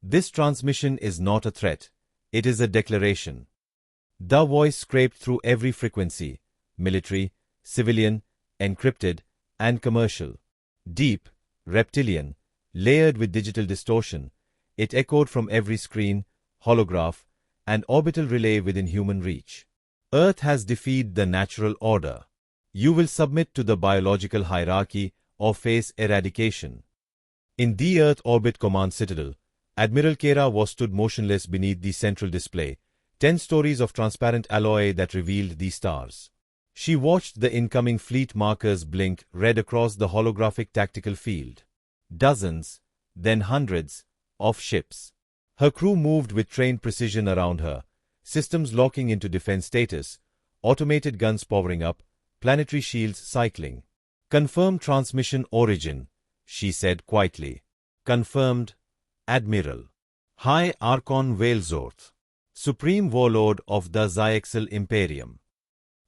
This transmission is not a threat. It is a declaration. The voice scraped through every frequency, military, civilian, encrypted, and commercial. Deep, reptilian, layered with digital distortion, it echoed from every screen, holograph, and orbital relay within human reach. Earth has defied the natural order. You will submit to the biological hierarchy or face eradication. In the Earth Orbit Command Citadel, Admiral Kara was stood motionless beneath the central display, 10 stories of transparent alloy that revealed the stars. She watched the incoming fleet markers blink red across the holographic tactical field. Dozens, then hundreds, of ships. Her crew moved with trained precision around her, systems locking into defense status, automated guns powering up, planetary shields cycling. Confirmed transmission origin, she said quietly. Confirmed, Admiral. High Archon Whalezorth, Supreme Warlord of the Zyexel Imperium.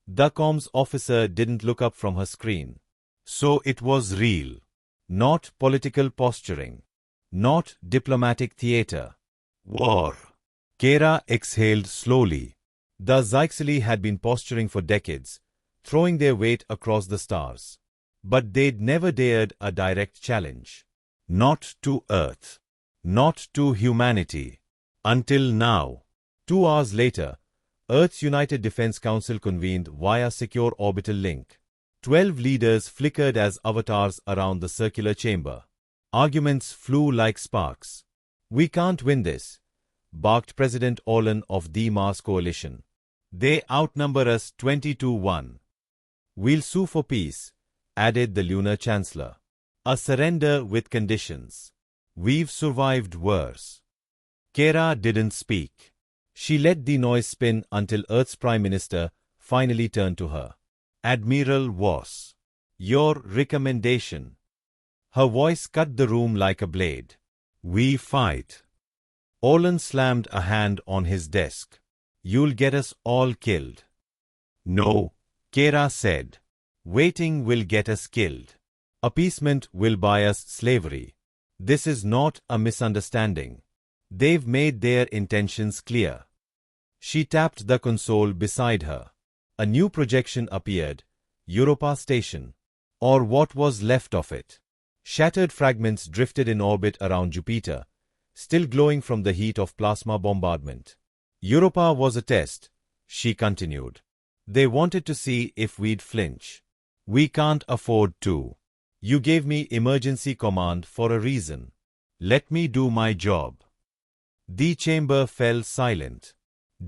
The comms officer didn't look up from her screen. So it was real. Not political posturing. Not diplomatic theater. War. Kara exhaled slowly. The Zyexeli had been posturing for decades, throwing their weight across the stars. But they'd never dared a direct challenge. Not to Earth. Not to humanity. Until now. 2 hours later, Earth's United Defense Council convened via secure orbital link. 12 leaders flickered as avatars around the circular chamber. Arguments flew like sparks. "We can't win this," barked President Orlan of the Mars Coalition. "They outnumber us 20-1. "We'll sue for peace," added the Lunar Chancellor. "A surrender with conditions. We've survived worse." Kara didn't speak. She let the noise spin until Earth's Prime Minister finally turned to her. "Admiral Voss, your recommendation." Her voice cut the room like a blade. "We fight." Orlan slammed a hand on his desk. "You'll get us all killed." "No," Kara said. "Waiting will get us killed. Appeasement will buy us slavery. This is not a misunderstanding. They've made their intentions clear." She tapped the console beside her. A new projection appeared, Europa Station, or what was left of it. Shattered fragments drifted in orbit around Jupiter, still glowing from the heat of plasma bombardment. "Europa was a test," she continued. "They wanted to see if we'd flinch. We can't afford to. You gave me emergency command for a reason. Let me do my job." The chamber fell silent.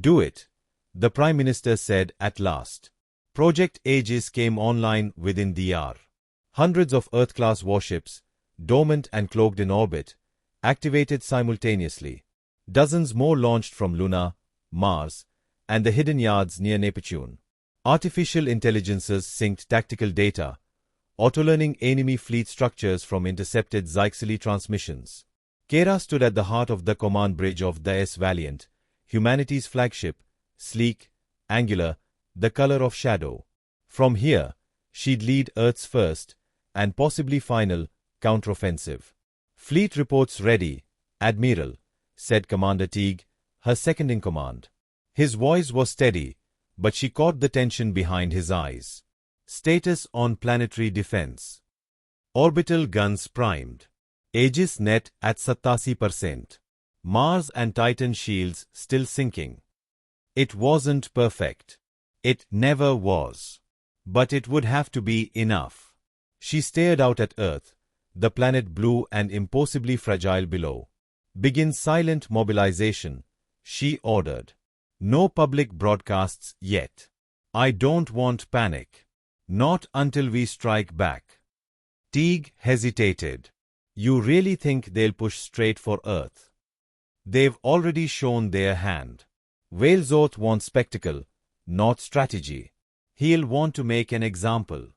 "Do it," the Prime Minister said at last. Project Aegis came online within the hour. Hundreds of Earth-class warships, dormant and cloaked in orbit, activated simultaneously. Dozens more launched from Luna, Mars, and the hidden yards near Neptune. Artificial intelligences synced tactical data, auto-learning enemy fleet structures from intercepted Zyexeli transmissions. Kara stood at the heart of the command bridge of the S Valiant, humanity's flagship, sleek, angular, the color of shadow. From here, she'd lead Earth's first, and possibly final, counteroffensive. "Fleet reports ready, Admiral," said Commander Teague, her second-in-command. His voice was steady, but she caught the tension behind his eyes. "Status on planetary defense. Orbital guns primed. Aegis net at 87%. Mars and Titan shields still sinking." It wasn't perfect. It never was. But it would have to be enough. She stared out at Earth, the planet blue and impossibly fragile below. "Begin silent mobilization," she ordered. "No public broadcasts yet. I don't want panic. Not until we strike back." Teague hesitated. "You really think they'll push straight for Earth?" "They've already shown their hand. Whalezorth wants spectacle, not strategy. He'll want to make an example.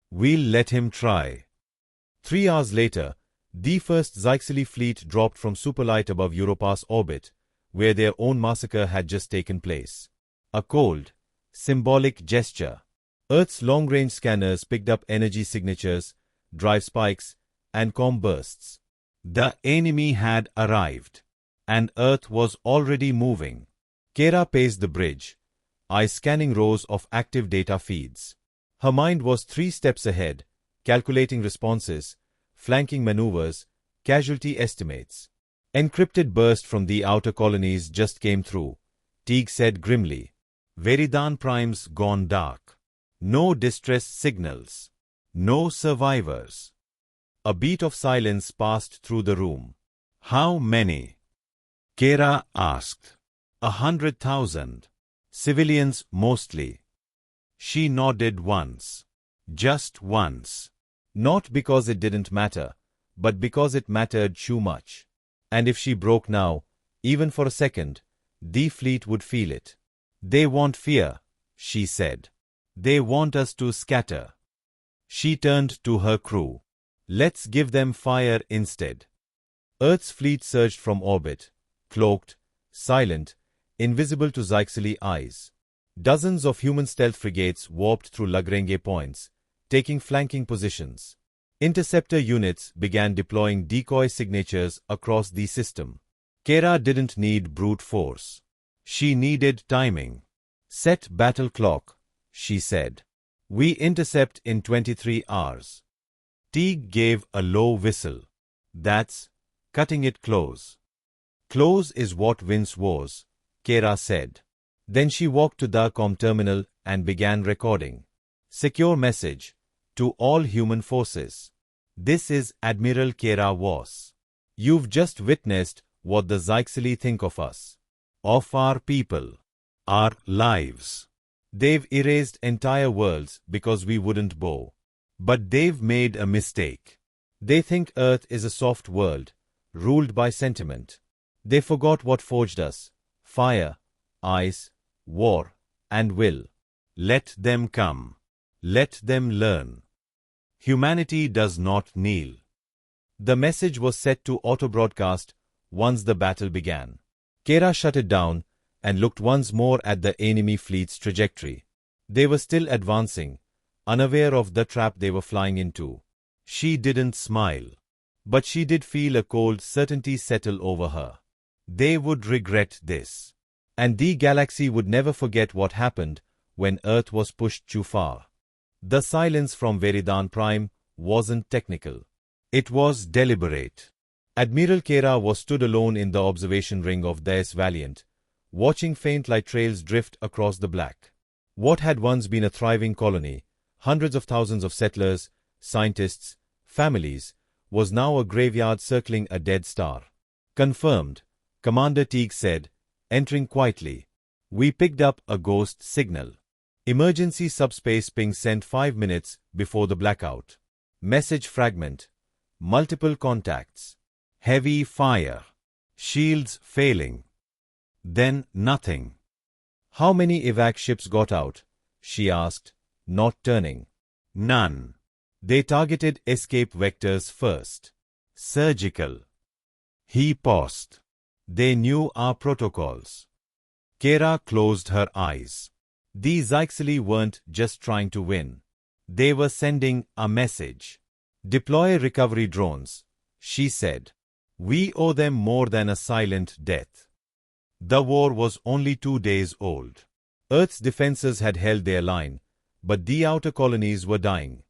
We'll let him try." 3 hours later, the first Zyexeli fleet dropped from superlight above Europa's orbit, where their own massacre had just taken place. A cold, symbolic gesture. Earth's long-range scanners picked up energy signatures, drive spikes, and comm bursts. The enemy had arrived. and Earth was already moving. Kira paced the bridge, eyes scanning rows of active data feeds. Her mind was 3 steps ahead, calculating responses, flanking maneuvers, casualty estimates. Encrypted burst from the outer colonies just came through, Teague said grimly. Veridan Prime's gone dark. No distress signals. No survivors. A beat of silence passed through the room. How many? Kira asked. 100,000. Civilians mostly. She nodded once. Just once. Not because it didn't matter, but because it mattered too much. And if she broke now, even for a second, the fleet would feel it. They want fear, she said. They want us to scatter. She turned to her crew. Let's give them fire instead. Earth's fleet surged from orbit, cloaked, silent, invisible to Zyxley eyes. Dozens of human stealth frigates warped through Lagrange points, taking flanking positions. Interceptor units began deploying decoy signatures across the system. Kira didn't need brute force. She needed timing. Set battle clock, she said. We intercept in 23 hours. Teague gave a low whistle. That's cutting it close. Close is what wins wars, Kira said. Then she walked to the com terminal and began recording. Secure message to all human forces. This is Admiral Kira Voss. You've just witnessed what the Zyxley think of us. Of our people. Our lives. They've erased entire worlds because we wouldn't bow. But they've made a mistake. They think Earth is a soft world, ruled by sentiment. They forgot what forged us. Fire, ice, war, and will. Let them come. Let them learn. Humanity does not kneel. The message was set to auto-broadcast once the battle began. Kira shut it down and looked once more at the enemy fleet's trajectory. They were still advancing, unaware of the trap they were flying into. She didn't smile, but she did feel a cold certainty settle over her. They would regret this. And the galaxy would never forget what happened when Earth was pushed too far. The silence from Veridan Prime wasn't technical. It was deliberate. Admiral Kira was stood alone in the observation ring of Deus Valiant, watching faint light trails drift across the black. What had once been a thriving colony, hundreds of thousands of settlers, scientists, families, was now a graveyard circling a dead star. Confirmed, Commander Teague said, entering quietly. We picked up a ghost signal. Emergency subspace ping sent 5 minutes before the blackout. Message fragment. Multiple contacts. Heavy fire. Shields failing. Then nothing. How many evac ships got out? She asked, not turning. None. They targeted escape vectors first. Surgical. He paused. They knew our protocols. Kira closed her eyes. The Zyxley weren't just trying to win. They were sending a message. Deploy recovery drones, she said. We owe them more than a silent death. The war was only 2 days old. Earth's defenses had held their line, but the outer colonies were dying.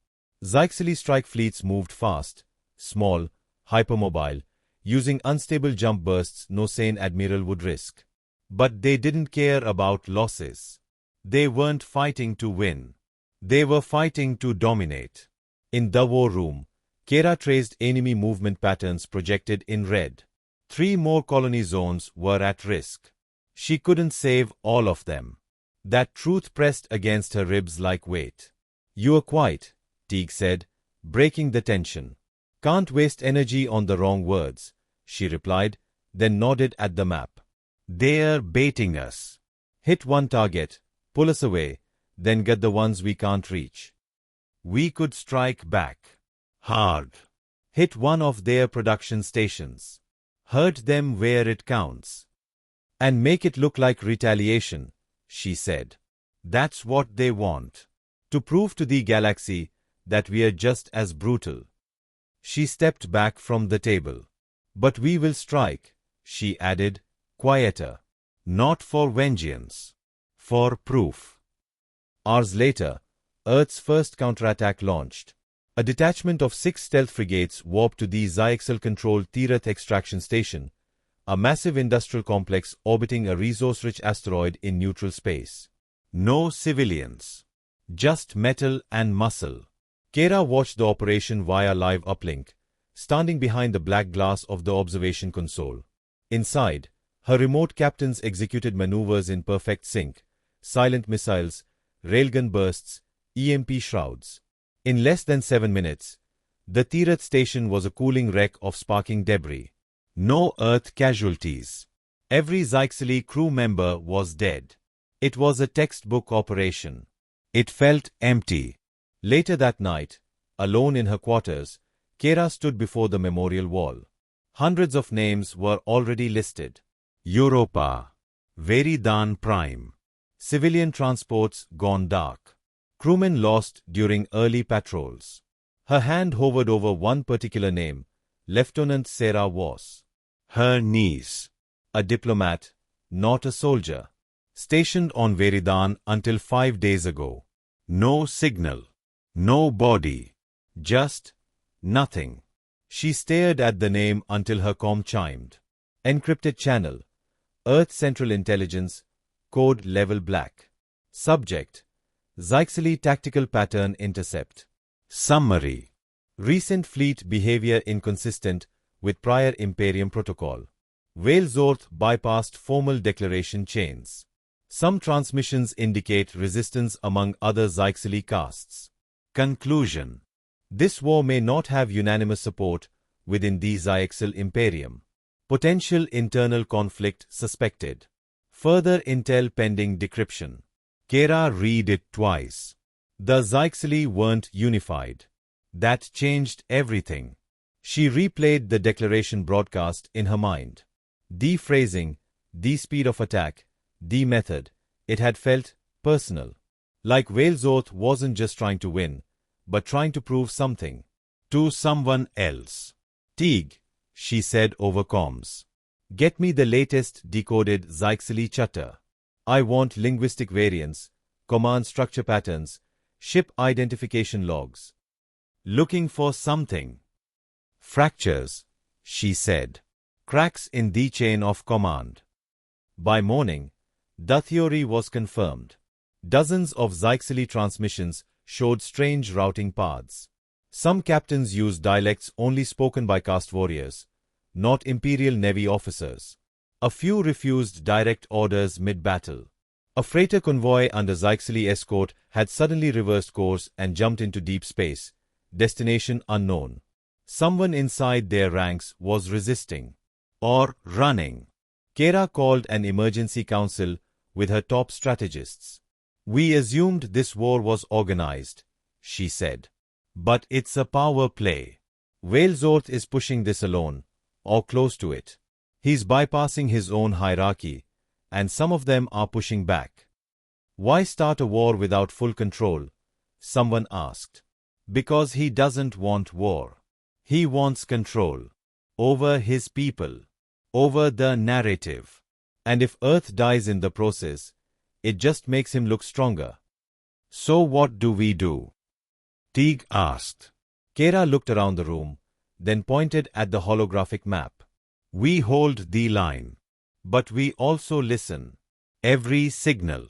Zyxley strike fleets moved fast, small, hypermobile, using unstable jump bursts no sane admiral would risk. But they didn't care about losses. They weren't fighting to win. They were fighting to dominate. In the war room, Kira traced enemy movement patterns projected in red. 3 more colony zones were at risk. She couldn't save all of them. That truth pressed against her ribs like weight. You are quiet, Teague said, breaking the tension. Can't waste energy on the wrong words, she replied, then nodded at the map. They're baiting us. Hit one target, pull us away, then get the ones we can't reach. We could strike back. Hard. Hit one of their production stations. Hurt them where it counts. And make it look like retaliation, she said. That's what they want. To prove to the galaxy that we are just as brutal. She stepped back from the table. But we will strike, she added, quieter. Not for vengeance. For proof. Hours later, Earth's first counterattack launched. A detachment of 6 stealth frigates warped to the Zyxel-controlled Tirath extraction station, a massive industrial complex orbiting a resource-rich asteroid in neutral space. No civilians. Just metal and muscle. Kara watched the operation via live uplink, standing behind the black glass of the observation console. Inside, her remote captains executed maneuvers in perfect sync: silent missiles, railgun bursts, EMP shrouds. In less than 7 minutes, the Tirath station was a cooling wreck of sparking debris. No Earth casualties. Every Zyxel crew member was dead. It was a textbook operation. It felt empty. Later that night, alone in her quarters, Kara stood before the memorial wall. Hundreds of names were already listed. Europa. Veridan Prime. Civilian transports gone dark. Crewmen lost during early patrols. Her hand hovered over one particular name, Lieutenant Sarah Voss. Her niece. A diplomat, not a soldier. Stationed on Veridan until 5 days ago. No signal. No body. Just nothing. She stared at the name until her comm chimed. Encrypted channel. Earth Central Intelligence. Code Level Black. Subject. Zyxel Tactical Pattern Intercept. Summary. Recent fleet behavior inconsistent with prior Imperium protocol. Whalezorth bypassed formal declaration chains. Some transmissions indicate resistance among other Zyxel castes. Conclusion. This war may not have unanimous support within the Zyxel Imperium. Potential internal conflict suspected. Further intel pending decryption. Kara read it twice. The Zyxel weren't unified. That changed everything. She replayed the declaration broadcast in her mind. The phrasing, the speed of attack, the method. It had felt personal. Like Whalezorth wasn't just trying to win, but trying to prove something. To someone else. Teague, she said over comms. Get me the latest decoded Zyxel chatter. I want linguistic variants, command structure patterns, ship identification logs. Looking for something. Fractures, she said. Cracks in the chain of command. By morning, the theory was confirmed. Dozens of Zyxel transmissions showed strange routing paths. Some captains used dialects only spoken by caste warriors, not Imperial Navy officers. A few refused direct orders mid-battle. A freighter convoy under Zyxel escort had suddenly reversed course and jumped into deep space, destination unknown. Someone inside their ranks was resisting. Or running. Kara called an emergency council with her top strategists. We assumed this war was organized, she said. But it's a power play. Whalezorth is pushing this alone, or close to it. He's bypassing his own hierarchy, and some of them are pushing back. Why start a war without full control? Someone asked. Because he doesn't want war. He wants control. Over his people. Over the narrative. And if Earth dies in the process, it just makes him look stronger. So what do we do? Teague asked. Kara looked around the room, then pointed at the holographic map. We hold the line. But we also listen. Every signal.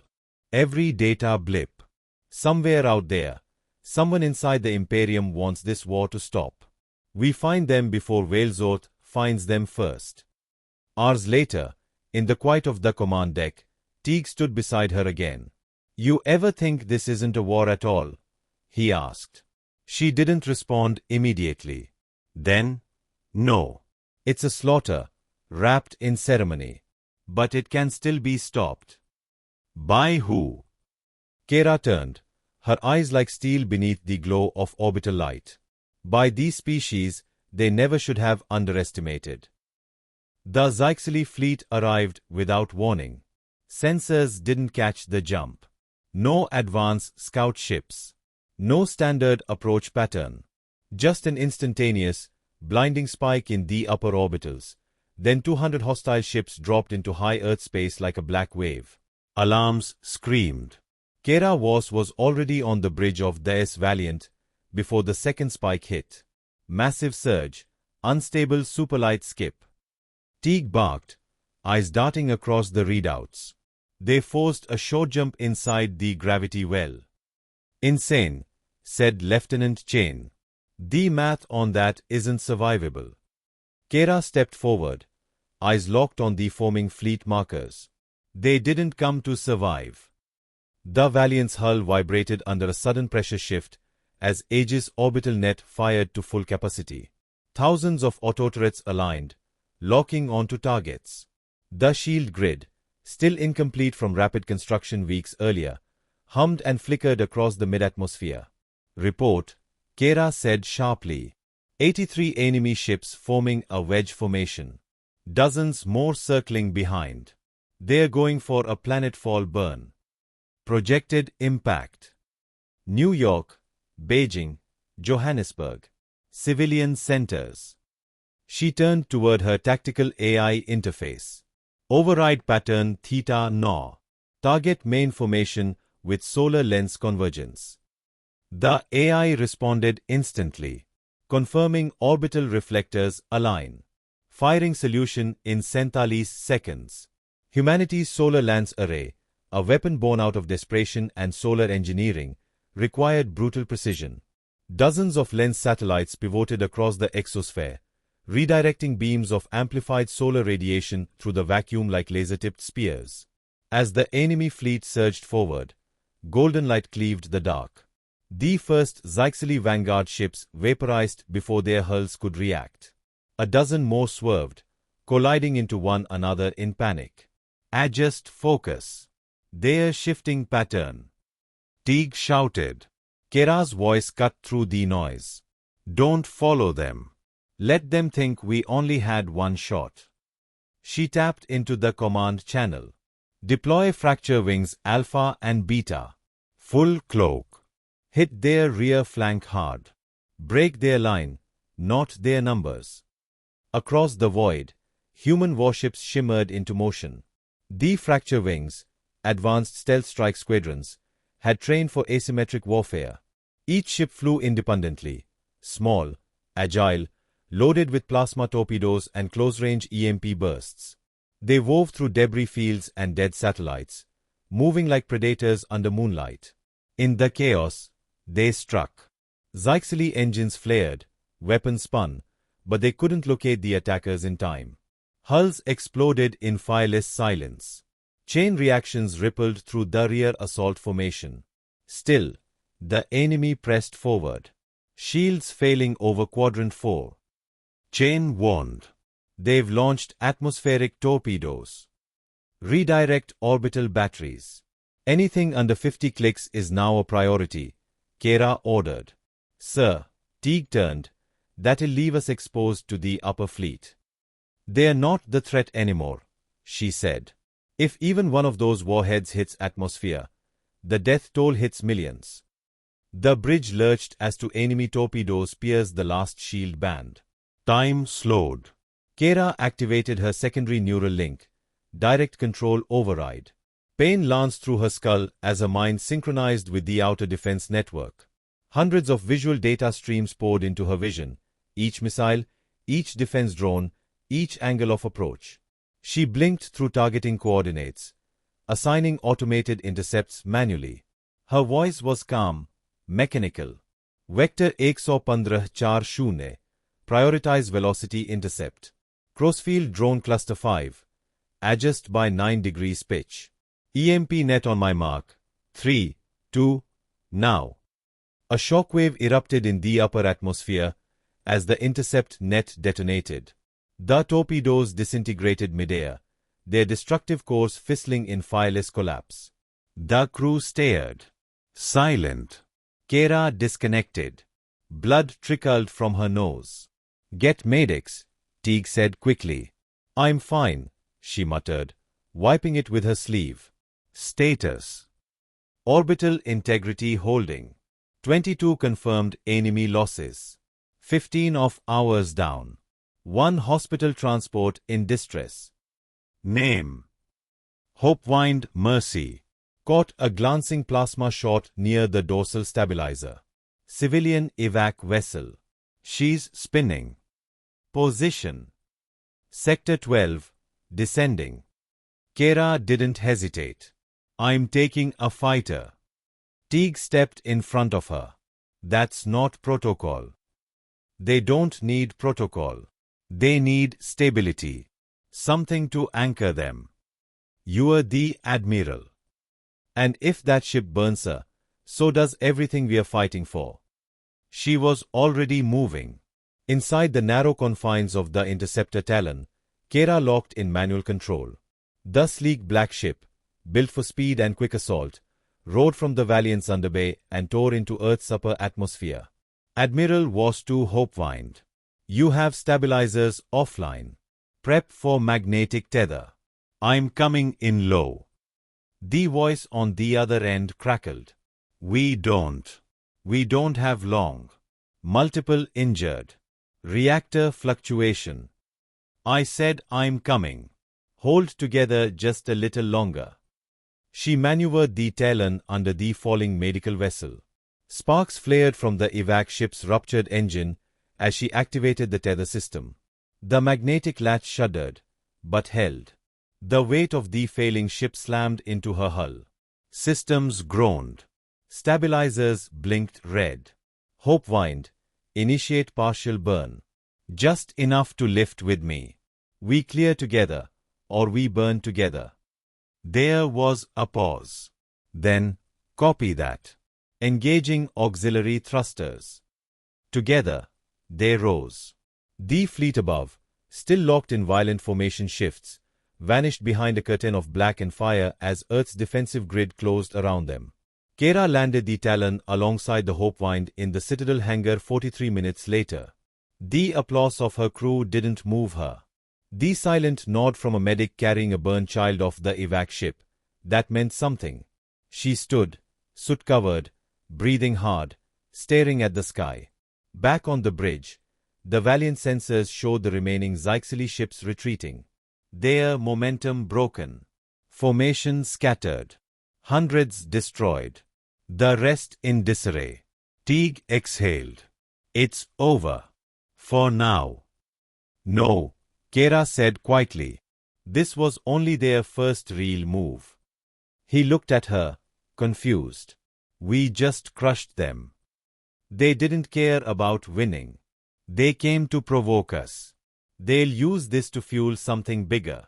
Every data blip. Somewhere out there, someone inside the Imperium wants this war to stop. We find them before Whalezorth finds them first. Hours later, in the quiet of the command deck, Teague stood beside her again. You ever think this isn't a war at all? He asked. She didn't respond immediately. Then, no. It's a slaughter, wrapped in ceremony. But it can still be stopped. By who? Kara turned, her eyes like steel beneath the glow of orbital light. By these species they never should have underestimated. The Zyxel fleet arrived without warning. Sensors didn't catch the jump. No advanced scout ships. No standard approach pattern. Just an instantaneous, blinding spike in the upper orbitals, Then 200 hostile ships dropped into high Earth space like a black wave. Alarms screamed. Kera was already on the bridge of the S Valiant before the second spike hit. Massive surge, unstable superlight skip. Teague barked, eyes darting across the readouts. They forced a short jump inside the gravity well. Insane, said Lieutenant Chain. The math on that isn't survivable. Kera stepped forward, eyes locked on the forming fleet markers. They didn't come to survive. The Valiant's hull vibrated under a sudden pressure shift as Aegis orbital net fired to full capacity. Thousands of autoturrets aligned, locking onto targets. The shield grid, still incomplete from rapid construction weeks earlier, hummed and flickered across the mid-atmosphere. Report, Kera said sharply. 83 enemy ships forming a wedge formation. Dozens more circling behind. They're going for a planetfall burn. Projected impact. New York, Beijing, Johannesburg. Civilian centers. She turned toward her tactical AI interface. Override pattern Theta No. Target main formation with solar lens convergence. The AI responded instantly, confirming orbital reflectors align. Firing solution in centuries seconds. Humanity's solar lance array, a weapon born out of desperation and solar engineering, required brutal precision. Dozens of lens satellites pivoted across the exosphere, redirecting beams of amplified solar radiation through the vacuum like laser-tipped spears. As the enemy fleet surged forward, golden light cleaved the dark. The first Zyxley Vanguard ships vaporized before their hulls could react. A dozen more swerved, colliding into one another in panic. Adjust focus. Their shifting pattern. Teague shouted. Kera's voice cut through the noise. Don't follow them. Let them think we only had one shot. She tapped into the command channel. Deploy fracture wings Alpha and Beta. Full cloak. Hit their rear flank hard. Break their line, not their numbers. Across the void, human warships shimmered into motion. The fracture wings, advanced stealth strike squadrons, had trained for asymmetric warfare. Each ship flew independently, small, agile, loaded with plasma torpedoes and close-range EMP bursts. They wove through debris fields and dead satellites, moving like predators under moonlight. In the chaos, they struck. Zyxley engines flared, weapons spun, but they couldn't locate the attackers in time. Hulls exploded in fireless silence. Chain reactions rippled through the rear assault formation. Still, the enemy pressed forward. Shields failing over Quadrant 4. Chain warned. They've launched atmospheric torpedoes. Redirect orbital batteries. Anything under 50 clicks is now a priority, Kera ordered. Sir, Teague turned. That'll leave us exposed to the upper fleet. They're not the threat anymore, she said. If even one of those warheads hits atmosphere, the death toll hits millions. The bridge lurched as two enemy torpedoes pierced the last shield band. Time slowed. Kera activated her secondary neural link, direct control override. Pain lanced through her skull as her mind synchronized with the outer defense network. Hundreds of visual data streams poured into her vision, each missile, each defense drone, each angle of approach. She blinked through targeting coordinates, assigning automated intercepts manually. Her voice was calm, mechanical. Vector 115-40, prioritize velocity intercept. Crossfield drone cluster 5, adjust by 9 degrees pitch. EMP net on my mark. 3, 2, now. A shockwave erupted in the upper atmosphere as the intercept net detonated. The torpedoes disintegrated midair, their destructive course fizzling in fireless collapse. The crew stared, silent. Kera disconnected. Blood trickled from her nose. Get medics, Teague said quickly. I'm fine, she muttered, wiping it with her sleeve. Status. Orbital integrity holding. 22 confirmed enemy losses. 15 of ours down. One hospital transport in distress. Name: Hopewind Mercy. Caught a glancing plasma shot near the dorsal stabilizer. Civilian evac vessel. She's spinning. Position: Sector 12, descending. Kara didn't hesitate. I'm taking a fighter. Teague stepped in front of her. That's not protocol. They don't need protocol. They need stability. Something to anchor them. You're the admiral. And if that ship burns her, so does everything we are fighting for. She was already moving. Inside the narrow confines of the interceptor Talon, Kara locked in manual control. The sleek black ship, built for speed and quick assault, rode from the Valiant's underbay and tore into Earth's upper atmosphere. Admiral was to Hopewind. You have stabilizers offline. Prep for magnetic tether. I'm coming in low. The voice on the other end crackled. We don't have long. Multiple injured. Reactor fluctuation. I said I'm coming. Hold together just a little longer. She maneuvered the Talon under the falling medical vessel. Sparks flared from the evac ship's ruptured engine as she activated the tether system. The magnetic latch shuddered, but held. The weight of the failing ship slammed into her hull. Systems groaned. Stabilizers blinked red. Hopewind, initiate partial burn. Just enough to lift with me. We clear together, or we burn together. There was a pause. Then, copy that. Engaging auxiliary thrusters. Together, they rose. The fleet above, still locked in violent formation shifts, vanished behind a curtain of black and fire as Earth's defensive grid closed around them. Kara landed the Talon alongside the Hopewind in the Citadel hangar 43 minutes later. The applause of her crew didn't move her. The silent nod from a medic carrying a burned child off the evac ship, that meant something. She stood, soot-covered, breathing hard, staring at the sky. Back on the bridge, the Valiant sensors showed the remaining Zyxili ships retreating. Their momentum broken. Formation scattered. Hundreds destroyed. The rest in disarray. Teague exhaled. It's over. For now. No, Kara said quietly. This was only their first real move. He looked at her, confused. We just crushed them. They didn't care about winning. They came to provoke us. They'll use this to fuel something bigger.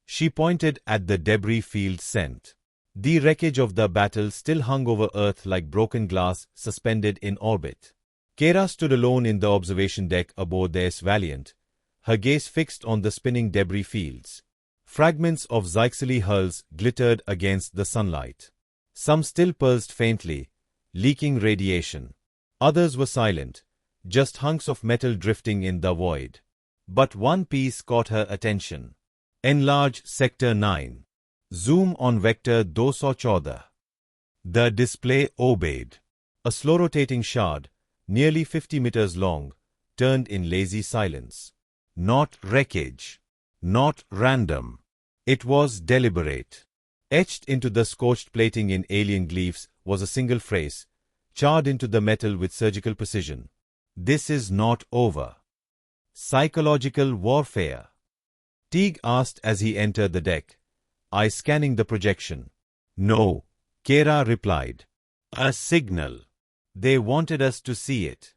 She pointed at the debris field sent. The wreckage of the battle still hung over Earth like broken glass suspended in orbit. Kara stood alone in the observation deck aboard the Valiant, her gaze fixed on the spinning debris fields. Fragments of Zyxili hulls glittered against the sunlight. Some still pulsed faintly, leaking radiation. Others were silent, just hunks of metal drifting in the void. But one piece caught her attention. Enlarge Sector 9. Zoom on Vector 214. The display obeyed. A slow-rotating shard, nearly 50 meters long, turned in lazy silence. Not wreckage. Not random. It was deliberate. Etched into the scorched plating in alien glyphs was a single phrase, charred into the metal with surgical precision. This is not over. Psychological warfare. Teague asked as he entered the deck, eyes scanning the projection. No, Kara replied. A signal. They wanted us to see it.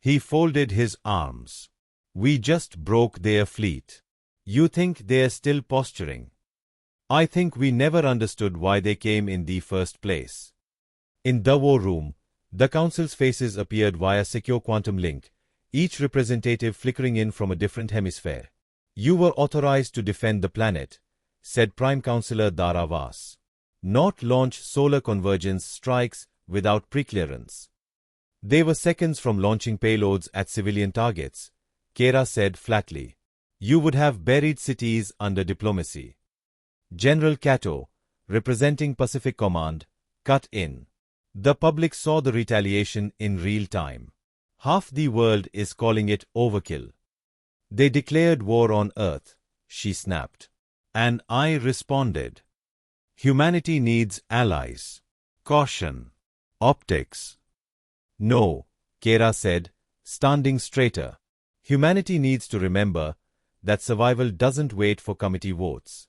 He folded his arms. We just broke their fleet. You think they're still posturing? I think we never understood why they came in the first place. In the war room, the Council's faces appeared via secure quantum link, each representative flickering in from a different hemisphere. You were authorized to defend the planet, said Prime Councillor Dara Vas. Not launch solar convergence strikes without preclearance. They were seconds from launching payloads at civilian targets, Kara said flatly. You would have buried cities under diplomacy. General Cato, representing Pacific Command, cut in. The public saw the retaliation in real time. Half the world is calling it overkill. They declared war on Earth, she snapped. And I responded. Humanity needs allies. Caution. Optics. No, Kera said, standing straighter. Humanity needs to remember that survival doesn't wait for committee votes.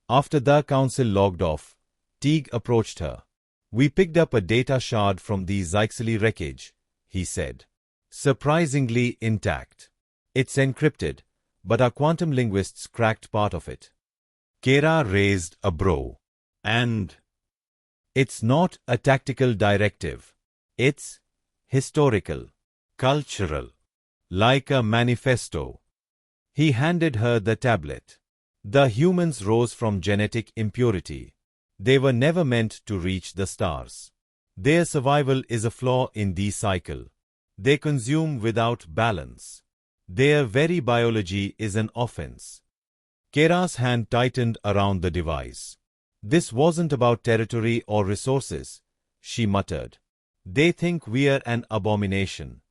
After the council logged off, Teague approached her. We picked up a data shard from the Zyxley wreckage, he said. Surprisingly intact. It's encrypted, but our quantum linguists cracked part of it. Kera raised a brow. And? It's not a tactical directive. It's historical. Cultural. Like a manifesto. He handed her the tablet. The humans rose from genetic impurity. They were never meant to reach the stars. Their survival is a flaw in the cycle. They consume without balance. Their very biology is an offense. Kera's hand tightened around the device. This wasn't about territory or resources, she muttered. They think we're an abomination.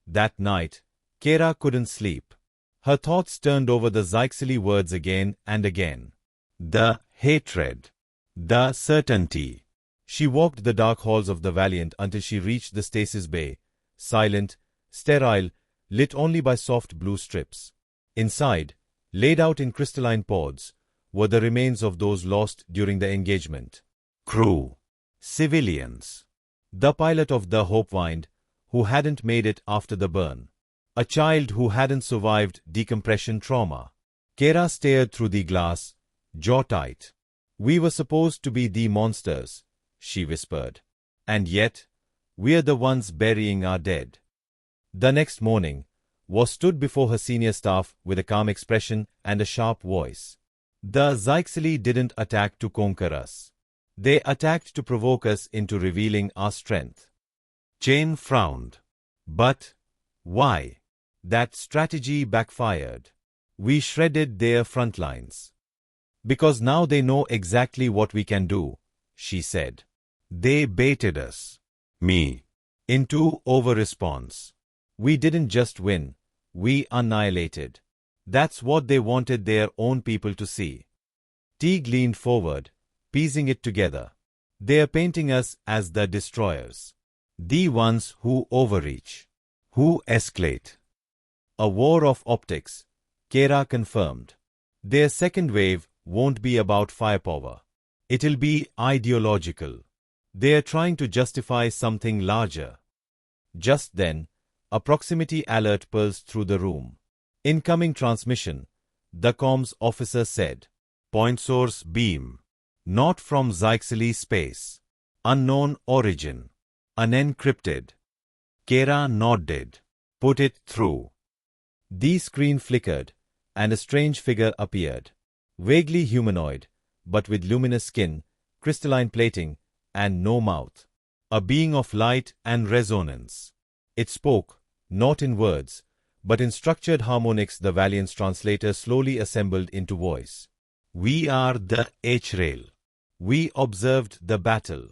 That night, Kera couldn't sleep. Her thoughts turned over the Zyxley words again and again. The hatred. The certainty. She walked the dark halls of the Valiant until she reached the stasis bay, silent, sterile, lit only by soft blue strips. Inside, laid out in crystalline pods, were the remains of those lost during the engagement. Crew. Civilians. The pilot of the HFY, who hadn't made it after the burn. A child who hadn't survived decompression trauma. Kera stared through the glass, jaw tight. We were supposed to be the monsters, she whispered. And yet, we're the ones burying our dead. The next morning, Was stood before her senior staff with a calm expression and a sharp voice. The Zyxley didn't attack to conquer us. They attacked to provoke us into revealing our strength. Jane frowned. But why? That strategy backfired. We shredded their front lines. Because now they know exactly what we can do, she said. They baited us, me, into over-response. We didn't just win, we annihilated. That's what they wanted their own people to see. Teague leaned forward, piecing it together. They're painting us as the destroyers. The ones who overreach. Who escalate. A war of optics, Kera confirmed. Their second wave won't be about firepower. It'll be ideological. They're trying to justify something larger. Just then, a proximity alert pulsed through the room. Incoming transmission, the comms officer said. Point source beam. Not from Zyxley space. Unknown origin. Unencrypted. Kera nodded. Put it through. The screen flickered, and a strange figure appeared. Vaguely humanoid, but with luminous skin, crystalline plating, and no mouth. A being of light and resonance. It spoke, not in words, but in structured harmonics the Valiant's translator slowly assembled into voice. We are the H-Rail. We observed the battle.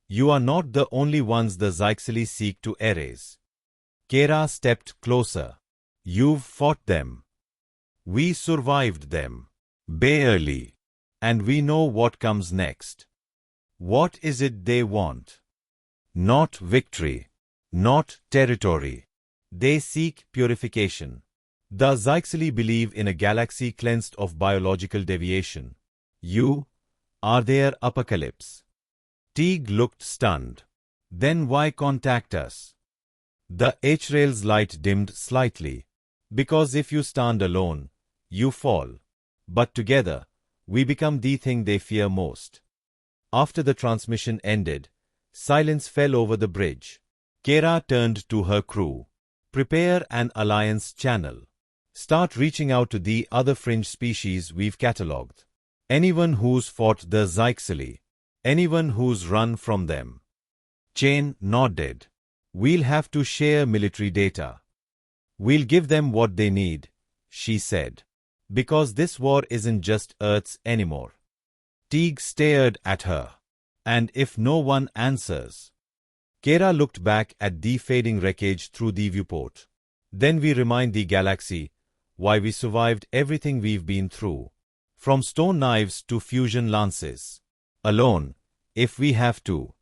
You are not the only ones the Zyxley seek to erase. Kera stepped closer. You've fought them. We survived them. Barely. And we know what comes next. What is it they want? Not victory. Not territory. They seek purification. The Zyxley believe in a galaxy cleansed of biological deviation. You are their apocalypse. Teague looked stunned. Then why contact us? The H-Rail's light dimmed slightly. Because if you stand alone, you fall. But together, we become the thing they fear most. After the transmission ended, silence fell over the bridge. Kera turned to her crew. Prepare an alliance channel. Start reaching out to the other fringe species we've catalogued. Anyone who's fought the Zyxley. Anyone who's run from them. Jane nodded. We'll have to share military data. We'll give them what they need, she said. Because this war isn't just Earth's anymore. Teague stared at her. And if no one answers? Kera looked back at the fading wreckage through the viewport. Then we remind the galaxy why we survived everything we've been through. From stone knives to fusion lances. Alone, if we have to.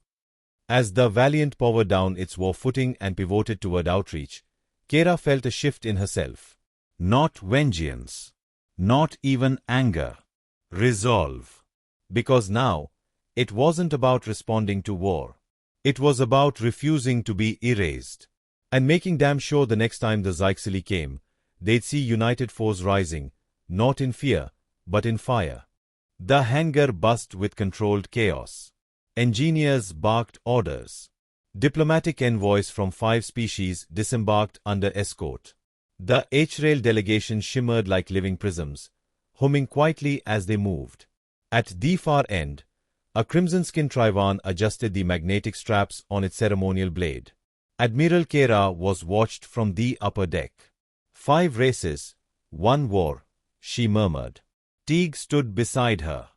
As the Valiant powered down its war footing and pivoted toward outreach, Kira felt a shift in herself. Not vengeance. Not even anger. Resolve. Because now, it wasn't about responding to war. It was about refusing to be erased. And making damn sure the next time the Zyxili came, they'd see united foes rising, not in fear, but in fire. The hangar buzzed with controlled chaos. Engineers barked orders. Diplomatic envoys from 5 species disembarked under escort. The H-Rail delegation shimmered like living prisms, humming quietly as they moved. At the far end, a crimson-skinned Trivan adjusted the magnetic straps on its ceremonial blade. Admiral Kira was watched from the upper deck. 5 races, 1 war, she murmured. Teague stood beside her.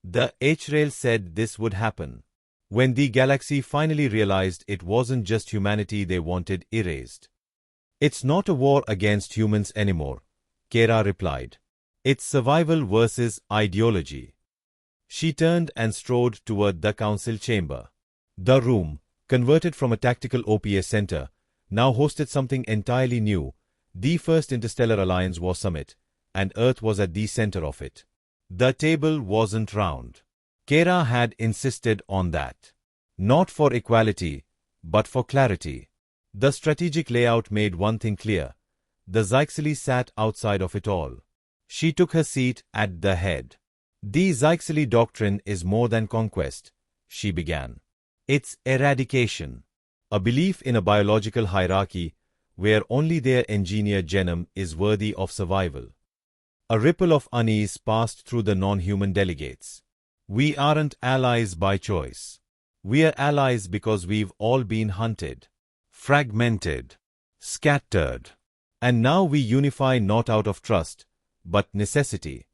The H-Rail said this would happen. When the galaxy finally realized it wasn't just humanity they wanted erased. It's not a war against humans anymore, Kira replied. It's survival versus ideology. She turned and strode toward the council chamber. The room, converted from a tactical OPS center, now hosted something entirely new, the first Interstellar Alliance War Summit, and Earth was at the center of it. The table wasn't round. Kira had insisted on that. Not for equality, but for clarity. The strategic layout made one thing clear. The Zyxili sat outside of it all. She took her seat at the head. The Zyxili doctrine is more than conquest, she began. It's eradication. A belief in a biological hierarchy where only their engineered genome is worthy of survival. A ripple of unease passed through the non-human delegates. We aren't allies by choice. We are allies because we've all been hunted, fragmented, scattered. And now we unify not out of trust, but necessity.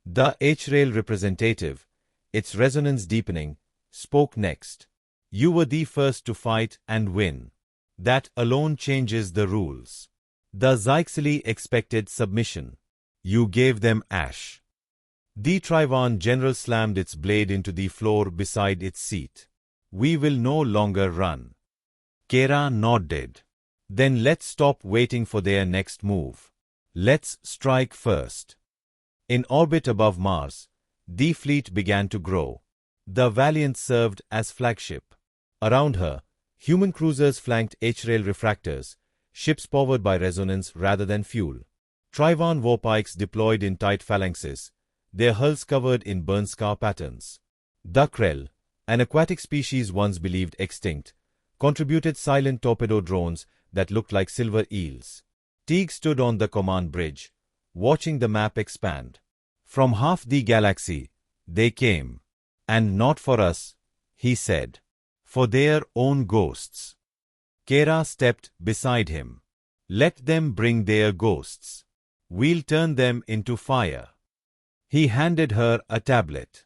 The H-Rail representative, its resonance deepening, spoke next. You were the first to fight and win. That alone changes the rules. The Zyxili expected submission. You gave them ash. The Trivan general slammed its blade into the floor beside its seat. We will no longer run. Kira nodded. Then let's stop waiting for their next move. Let's strike first. In orbit above Mars, the fleet began to grow. The Valiant served as flagship. Around her, human cruisers flanked H-Rail refractors, ships powered by resonance rather than fuel. Trivan warpikes deployed in tight phalanxes, their hulls covered in burn scar patterns. The Krell, an aquatic species once believed extinct, contributed silent torpedo drones that looked like silver eels. Teague stood on the command bridge, watching the map expand. From half the galaxy, they came. And not for us, he said. For their own ghosts. Kira stepped beside him. Let them bring their ghosts. We'll turn them into fire. He handed her a tablet.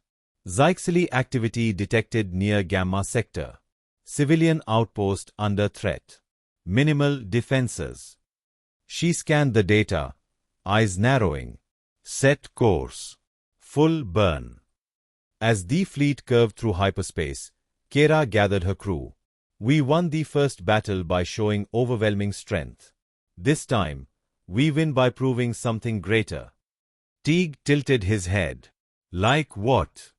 Zyxili activity detected near Gamma Sector. Civilian outpost under threat. Minimal defenses. She scanned the data, eyes narrowing. Set course. Full burn. As the fleet curved through hyperspace, Kira gathered her crew. We won the first battle by showing overwhelming strength. This time, we win by proving something greater. Teague tilted his head. Like what?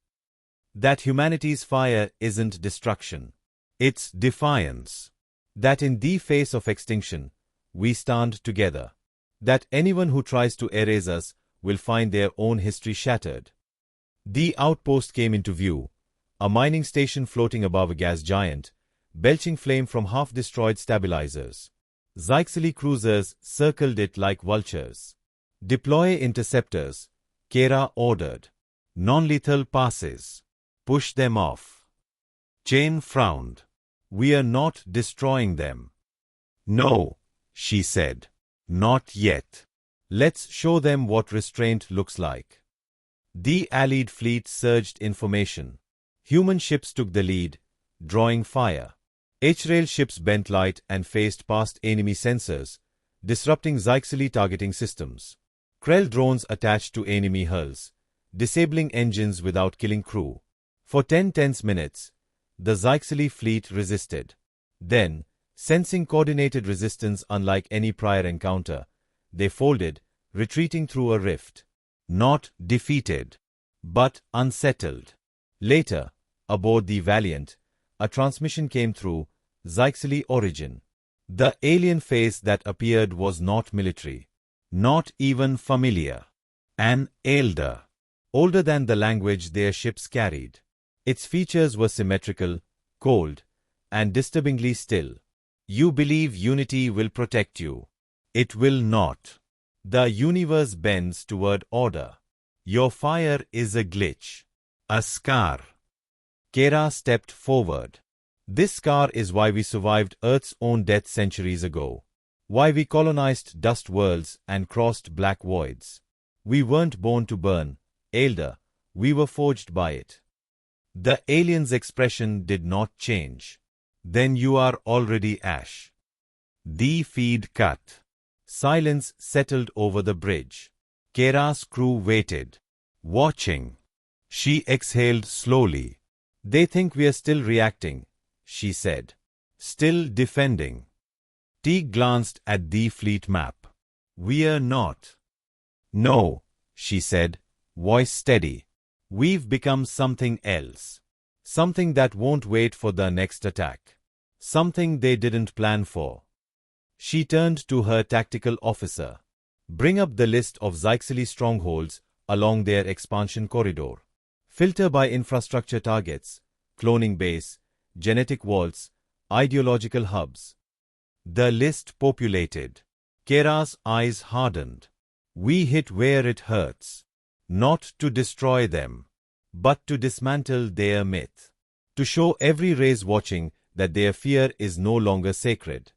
That humanity's fire isn't destruction. It's defiance. That in the face of extinction, we stand together. That anyone who tries to erase us will find their own history shattered. The outpost came into view, a mining station floating above a gas giant, belching flame from half-destroyed stabilizers. Zyxili cruisers circled it like vultures. Deploy interceptors, Kira ordered. Non-lethal passes. Push them off. Chain frowned. We are not destroying them. No, she said. Not yet. Let's show them what restraint looks like. The allied fleet surged in formation. Human ships took the lead, drawing fire. H-Rail ships bent light and faced past enemy sensors, disrupting Zyxili targeting systems. Krell drones attached to enemy hulls, disabling engines without killing crew. For 10 tense minutes, the Zyxley fleet resisted. Then, sensing coordinated resistance unlike any prior encounter, they folded, retreating through a rift. Not defeated, but unsettled. Later, aboard the Valiant, a transmission came through, Zyxley origin. The alien face that appeared was not military, not even familiar. An elder, older than the language their ships carried. Its features were symmetrical, cold, and disturbingly still. You believe unity will protect you. It will not. The universe bends toward order. Your fire is a glitch. A scar. Kera stepped forward. This scar is why we survived Earth's own death centuries ago. Why we colonized dust worlds and crossed black voids. We weren't born to burn, Elder. We were forged by it. The alien's expression did not change. Then you are already ash. The feed cut. Silence settled over the bridge. Kera's crew waited, watching. She exhaled slowly. They think we are still reacting, she said. Still defending. Teague glanced at the fleet map. We're not. No, she said, voice steady. We've become something else. Something that won't wait for the next attack. Something they didn't plan for. She turned to her tactical officer. Bring up the list of Zyxley strongholds along their expansion corridor. Filter by infrastructure targets, cloning base, genetic vaults, ideological hubs. The list populated. Kera's eyes hardened. We hit where it hurts. Not to destroy them, but to dismantle their myth. To show every race watching that their fear is no longer sacred.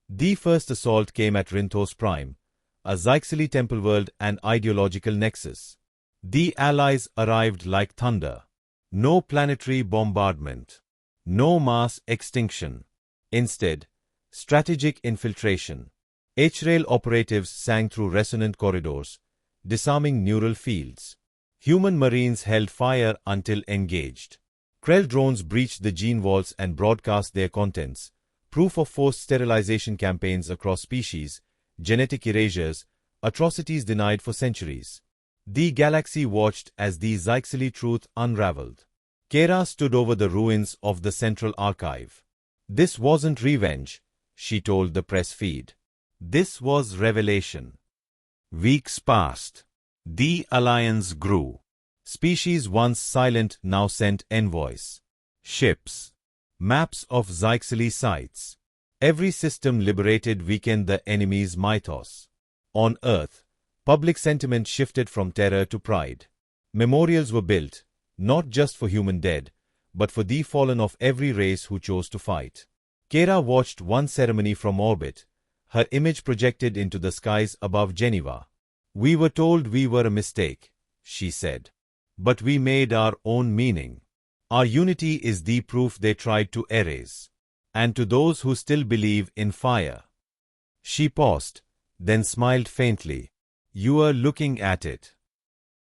The first assault came at Rinthos Prime, a Zyxley temple world and ideological nexus. The Allies arrived like thunder. No planetary bombardment. No mass extinction. Instead, strategic infiltration. H-Rail operatives sang through resonant corridors, disarming neural fields. Human marines held fire until engaged. Krell drones breached the gene vaults and broadcast their contents, proof of forced sterilization campaigns across species, genetic erasures, atrocities denied for centuries. The galaxy watched as the Zyxley truth unraveled. Kera stood over the ruins of the Central Archive. This wasn't revenge, she told the press feed. This was revelation. Weeks passed. The alliance grew. Species once silent now sent envoys. Ships. Maps of Zyxley sites. Every system liberated weakened the enemy's mythos. On Earth, public sentiment shifted from terror to pride. Memorials were built, not just for human dead, but for the fallen of every race who chose to fight. Kera watched one ceremony from orbit, her image projected into the skies above Geneva. We were told we were a mistake, she said. But we made our own meaning. Our unity is the proof they tried to erase. And to those who still believe in fire. She paused, then smiled faintly. You are looking at it.